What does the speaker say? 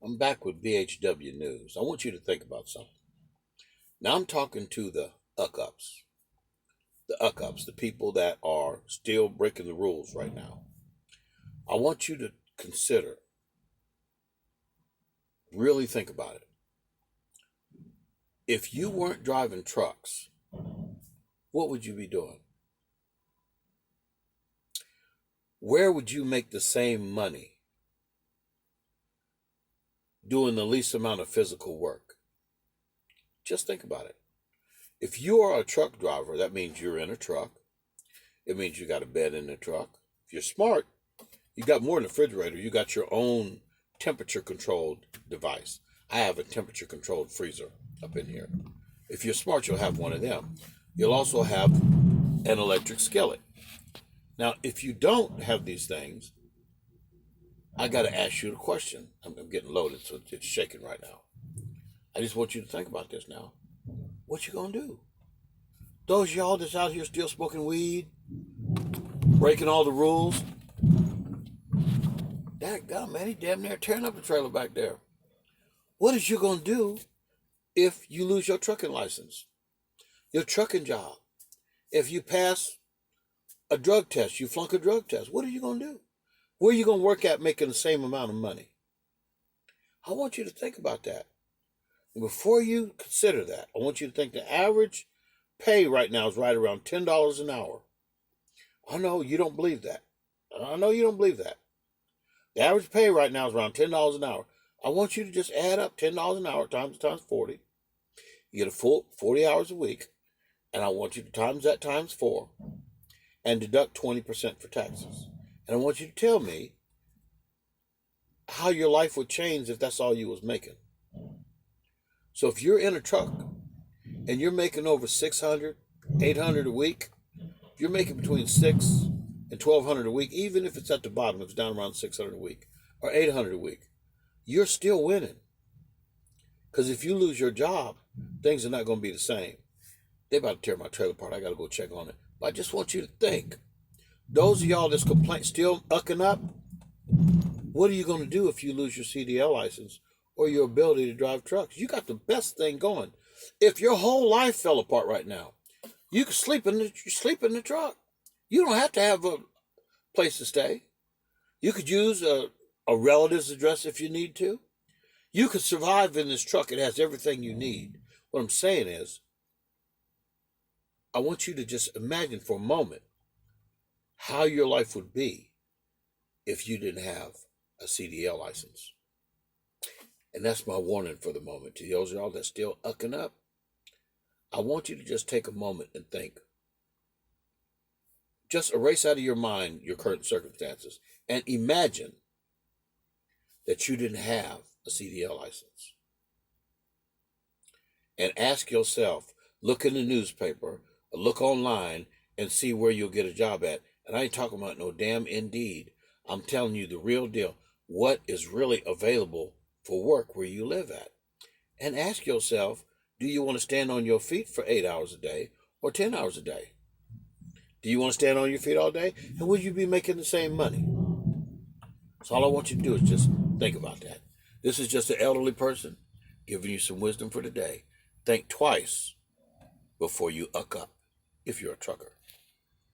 I'm back with BHW News. I want you to think about something. Now I'm talking to the ups, the people that are still breaking the rules right now. I want you to consider, really think about it. If you weren't driving trucks, what would you be doing? Where would you make the same money doing the least amount of physical work? Just think about it. If you are a truck driver, that means you're in a truck. It means you got a bed in the truck. If you're smart, you got more than a refrigerator. You got your own temperature controlled device. I have a temperature controlled freezer up in here. If you're smart, you'll have one of them. You'll also have an electric skillet. Now, if you don't have these things, I got to ask you the question. I'm getting loaded, so it's shaking right now. I just want you to think about this now. What you gonna do? Those of y'all that's out here still smoking weed, breaking all the rules, dadgum, man, he damn near tearing up the trailer back there. What is you gonna do if you lose your trucking license, your trucking job? If you pass a drug test, you flunk a drug test, what are you gonna do? Where are you gonna work at making the same amount of money? I want you to think about that. And before you consider that, I want you to think the average pay right now is right around $10 an hour. I know you don't believe that. I know you don't believe that. The average pay right now is around $10 an hour. I want you to just add up $10 an hour times 40. You get a full 40 hours a week, and I want you to times that times 4 and deduct 20% for taxes. And I want you to tell me how your life would change if that's all you was making. So if you're in a truck and you're making over 600, 800 a week, if you're making between 6 and 1,200 a week, even if it's at the bottom, if it's down around 600 a week or 800 a week, you're still winning. Because if you lose your job, things are not going to be the same. They about to tear my trailer apart. I got to go check on it. But I just want you to think. Those of y'all that's still ucking up, what are you going to do if you lose your CDL license or your ability to drive trucks? You got the best thing going. If your whole life fell apart right now, you could sleep in the truck. You don't have to have a place to stay. You could use a relative's address if you need to. You could survive in this truck. It has everything you need. What I'm saying is, I want you to just imagine for a moment how your life would be if you didn't have a CDL license. And that's my warning for the moment. To those of y'all that's still ucking up, I want you to just take a moment and think. Just erase out of your mind your current circumstances and imagine that you didn't have a CDL license. And ask yourself, look in the newspaper, look online, and see where you'll get a job at. And I ain't talking about no damn Indeed. I'm telling you the real deal. What is really available for work where you live at? And ask yourself, do you want to stand on your feet for 8 hours a day or 10 hours a day? Do you want to stand on your feet all day? And would you be making the same money? So all I want you to do is just think about that. This is just an elderly person giving you some wisdom for today. Think twice before you uck up if you're a trucker.